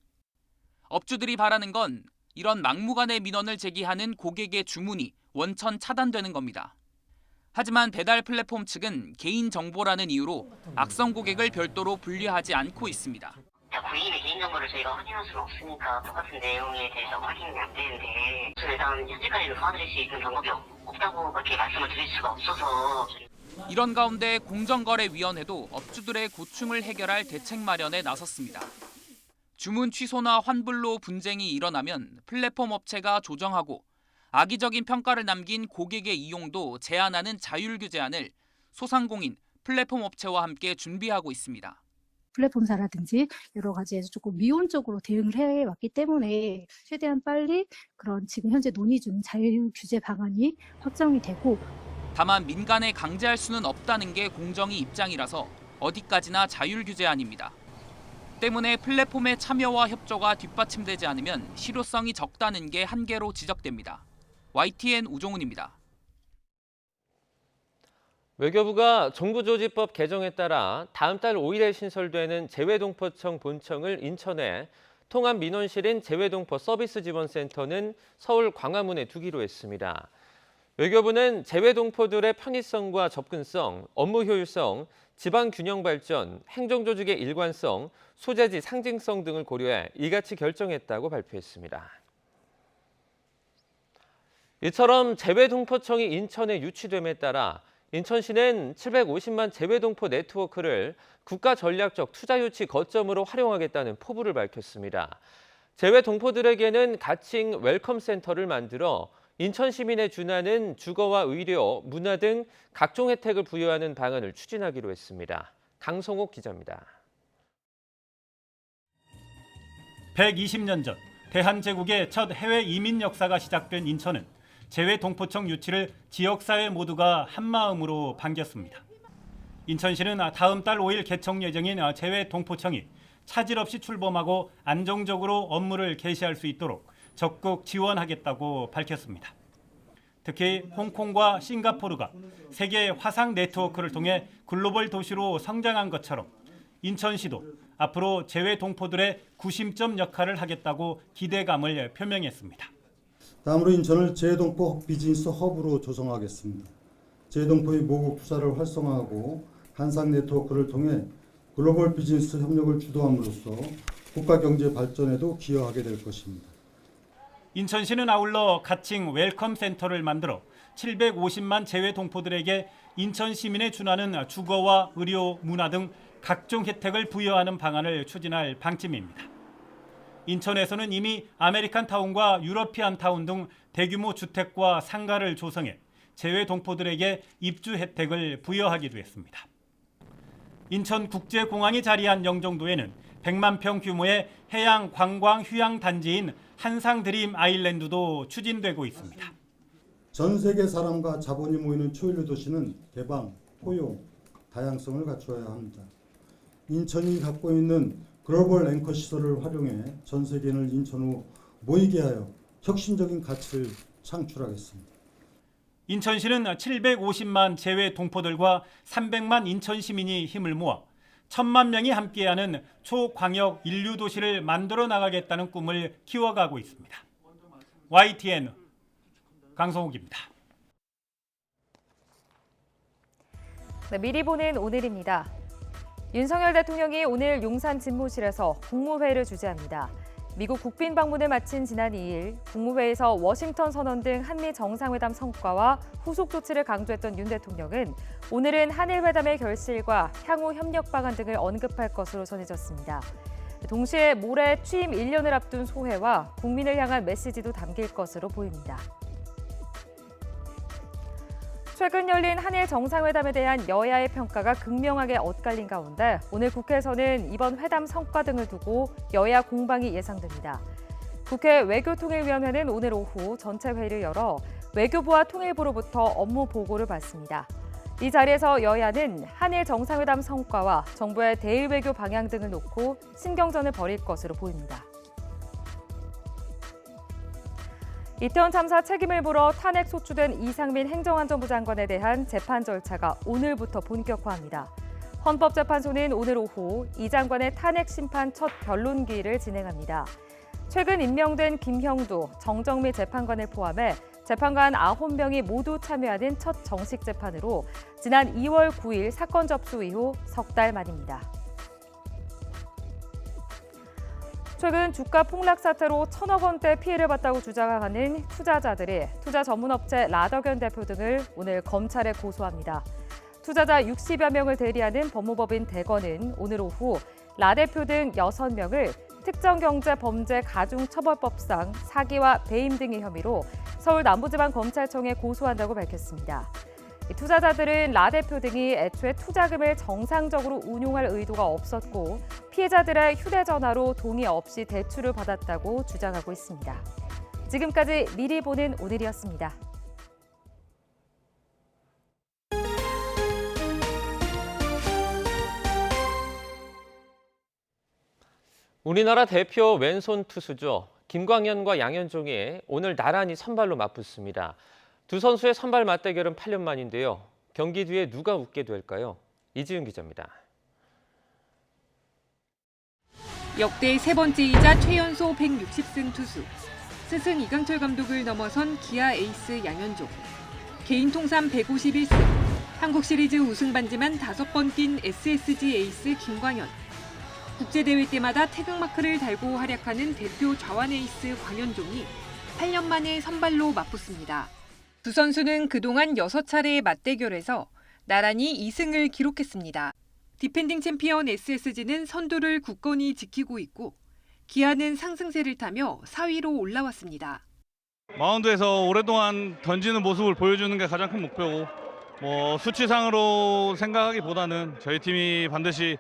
업주들이 바라는 건 이런 막무가내 민원을 제기하는 고객의 주문이 원천 차단되는 겁니다. 하지만 배달 플랫폼 측은 개인정보라는 이유로 악성 고객을 별도로 분류하지 않고 있습니다. 고객의 개인정보를 저희가 확인할 수는 없으니까 똑같은 내용에 대해서 확인이 안 되는데 일단 현재까지는 도와드릴 수 있는 방법이 없다고 그렇게 말씀을 드릴 수가 없어서 이런 가운데 공정거래위원회도 업주들의 고충을 해결할 대책 마련에 나섰습니다. 주문 취소나 환불로 분쟁이 일어나면 플랫폼 업체가 조정하고 악의적인 평가를 남긴 고객의 이용도 제한하는 자율 규제안을 소상공인, 플랫폼 업체와 함께 준비하고 있습니다. 플랫폼사라든지 여러 가지에서 조금 미온적으로 대응을 해왔기 때문에 최대한 빨리 그런 지금 현재 논의 중 자율 규제 방안이 확정이 되고 다만 민간에 강제할 수는 없다는 게 공정위 입장이라서 어디까지나 자율 규제안입니다. 때문에 플랫폼의 참여와 협조가 뒷받침되지 않으면 실효성이 적다는 게 한계로 지적됩니다. YTN 우종훈입니다. 외교부가 정부조직법 개정에 따라 다음 달 5일에 신설되는 재외동포청 본청을 인천에, 통합민원실인 재외동포 서비스지원센터는 서울 광화문에 두기로 했습니다. 외교부는 재외동포들의 편의성과 접근성, 업무 효율성, 지방 균형 발전, 행정조직의 일관성, 소재지 상징성 등을 고려해 이같이 결정했다고 발표했습니다. 이처럼 재외동포청이 인천에 유치됨에 따라 인천시는 750만 재외동포 네트워크를 국가 전략적 투자 유치 거점으로 활용하겠다는 포부를 밝혔습니다. 재외동포들에게는 가칭 웰컴 센터를 만들어 인천 시민에 준하는 주거와 의료, 문화 등 각종 혜택을 부여하는 방안을 추진하기로 했습니다. 강성옥 기자입니다. 120년 전 대한제국의 첫 해외 이민 역사가 시작된 인천은 재외동포청 유치를 지역사회 모두가 한마음으로 반겼습니다. 인천시는 다음 달 5일 개청 예정인 재외동포청이 차질 없이 출범하고 안정적으로 업무를 개시할 수 있도록 적극 지원하겠다고 밝혔습니다. 특히 홍콩과 싱가포르가 세계 화상 네트워크를 통해 글로벌 도시로 성장한 것처럼 인천시도 앞으로 재외 동포들의 구심점 역할을 하겠다고 기대감을 표명했습니다. 다음으로 인천을 재외동포 비즈니스 허브로 조성하겠습니다. 재외동포의 모국 투자를 활성화하고 한상 네트워크를 통해 글로벌 비즈니스 협력을 주도함으로써 국가 경제 발전에도 기여하게 될 것입니다. 인천시는 아울러 가칭 웰컴 센터를 만들어 750만 재외 동포들에게 인천 시민에 준하는 주거와 의료, 문화 등 각종 혜택을 부여하는 방안을 추진할 방침입니다. 인천에서는 이미 아메리칸 타운과 유러피안 타운 등 대규모 주택과 상가를 조성해 재외 동포들에게 입주 혜택을 부여하기도 했습니다. 인천국제공항이 자리한 영종도에는 100만 평 규모의 해양 관광 휴양 단지인 한상드림 아일랜드도 추진되고 있습니다. 전 세계 사람과 자본이 모이는 초일류 도시는 개방, 포용, 다양성을 갖추어야 합니다. 인천이 갖고 있는 글로벌 앵커 시설을 활용해 전 세계인을 인천으로 모이게 하여 혁신적인 가치를 창출하겠습니다. 인천시는 750만 재외 동포들과 300만 인천 시민이 힘을 모아 1,000만 명이 함께하는 초광역 인류 도시를 만들어 나가겠다는 꿈을 키워가고 있습니다. YTN 강성욱입니다. 네, 미리 보는 오늘입니다. 윤석열 대통령이 오늘 용산 집무실에서 국무회의를 주재합니다. 미국 국빈 방문을 마친 지난 2일 국무회의에서 워싱턴 선언 등 한미 정상회담 성과와 후속 조치를 강조했던 윤 대통령은 오늘은 한일 회담의 결실과 향후 협력 방안 등을 언급할 것으로 전해졌습니다. 동시에 모레 취임 1년을 앞둔 소회와 국민을 향한 메시지도 담길 것으로 보입니다. 최근 열린 한일 정상회담에 대한 여야의 평가가 극명하게 엇갈린 가운데 오늘 국회에서는 이번 회담 성과 등을 두고 여야 공방이 예상됩니다. 국회 외교통일위원회는 오늘 오후 전체 회의를 열어 외교부와 통일부로부터 업무 보고를 받습니다. 이 자리에서 여야는 한일 정상회담 성과와 정부의 대일 외교 방향 등을 놓고 신경전을 벌일 것으로 보입니다. 이태원 참사 책임을 물어 탄핵 소추된 이상민 행정안전부 장관에 대한 재판 절차가 오늘부터 본격화합니다. 헌법재판소는 오늘 오후 이 장관의 탄핵 심판 첫 변론기일을 진행합니다. 최근 임명된 김형두, 정정미 재판관을 포함해 재판관 9명이 모두 참여하는 첫 정식 재판으로 지난 2월 9일 사건 접수 이후 석 달 만입니다. 최근 주가 폭락 사태로 1,000억 원대 피해를 봤다고 주장하는 투자자들이 투자 전문업체 라더견 대표 등을 오늘 검찰에 고소합니다. 투자자 60여 명을 대리하는 법무법인 대건은 오늘 오후 라 대표 등 6명을 특정경제범죄가중처벌법상 사기와 배임 등의 혐의로 서울 남부지방검찰청에 고소한다고 밝혔습니다. 투자자들은 라 대표 등이 애초에 투자금을 정상적으로 운용할 의도가 없었고 피해자들의 휴대전화로 동의 없이 대출을 받았다고 주장하고 있습니다. 지금까지 미리 보는 오늘이었습니다. 우리나라 대표 왼손 투수죠. 김광현과 양현종이 오늘 나란히 선발로 맞붙습니다. 두 선수의 선발 맞대결은 8년 만인데요. 경기 뒤에 누가 웃게 될까요? 이지윤 기자입니다. 역대 세 번째이자 최연소 160승 투수. 스승 이강철 감독을 넘어선 기아 에이스 양현종. 개인 통산 151승. 한국 시리즈 우승 반지만 5번 낀 SSG 에이스 김광현. 국제대회 때마다 태극마크를 달고 활약하는 대표 좌완 에이스 광현종이 8년 만에 선발로 맞붙습니다. 두 선수는 그동안 6차례의 맞대결에서 나란히 2승을 기록했습니다. 디펜딩 챔피언 SSG는 선두를 굳건히 지키고 있고 기아는 상승세를 타며 4위로 올라왔습니다. 마운드에서 오랫동안 던지는 모습을 보여주는 게 가장 큰 목표고 수치상으로 생각하기보다는 저희 팀이 반드시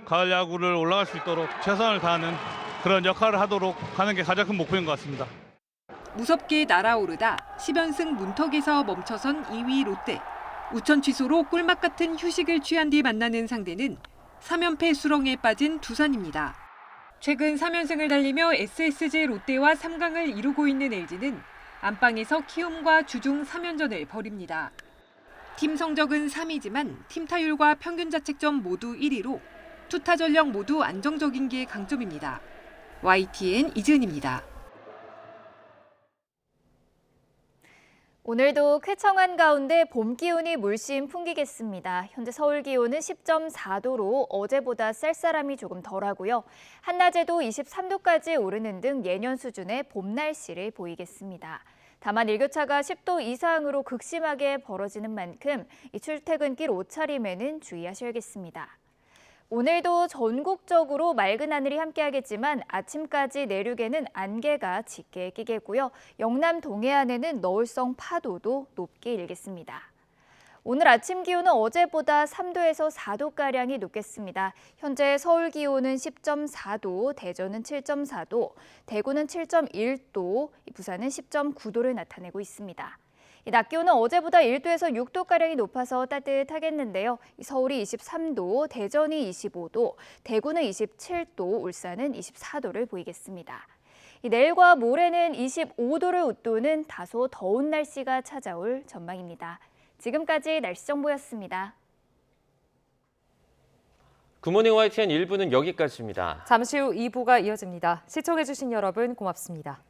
가을 야구를 올라갈 수 있도록 최선을 다하는 그런 역할을 하도록 하는 게 가장 큰 목표인 것 같습니다. 무섭게 날아오르다 10연승 문턱에서 멈춰선 2위 롯데. 우천 취소로 꿀맛 같은 휴식을 취한 뒤 만나는 상대는 3연패 수렁에 빠진 두산입니다. 최근 3연승을 달리며 SSG 롯데와 3강을 이루고 있는 LG는 안방에서 키움과 주중 3연전을 벌입니다. 팀 성적은 3위지만 팀 타율과 평균 자책점 모두 1위로 투타 전력 모두 안정적인 게 강점입니다. YTN 이지은입니다. 오늘도 쾌청한 가운데 봄 기온이 물씬 풍기겠습니다. 현재 서울 기온은 10.4도로 어제보다 쌀쌀함이 조금 덜하고요. 한낮에도 23도까지 오르는 등 예년 수준의 봄 날씨를 보이겠습니다. 다만 일교차가 10도 이상으로 극심하게 벌어지는 만큼 이 출퇴근길 옷차림에는 주의하셔야겠습니다. 오늘도 전국적으로 맑은 하늘이 함께하겠지만 아침까지 내륙에는 안개가 짙게 끼겠고요. 영남 동해안에는 너울성 파도도 높게 일겠습니다. 오늘 아침 기온은 어제보다 3도에서 4도가량이 높겠습니다. 현재 서울 기온은 10.4도, 대전은 7.4도, 대구는 7.1도, 부산은 10.9도를 나타내고 있습니다. 낮 기온은 어제보다 1도에서 6도가량이 높아서 따뜻하겠는데요. 서울이 23도, 대전이 25도, 대구는 27도, 울산은 24도를 보이겠습니다. 내일과 모레는 25도를 웃도는 다소 더운 날씨가 찾아올 전망입니다. 지금까지 날씨 정보였습니다. 굿모닝 YTN 1부는 여기까지입니다. 잠시 후 2부가 이어집니다. 시청해주신 여러분 고맙습니다.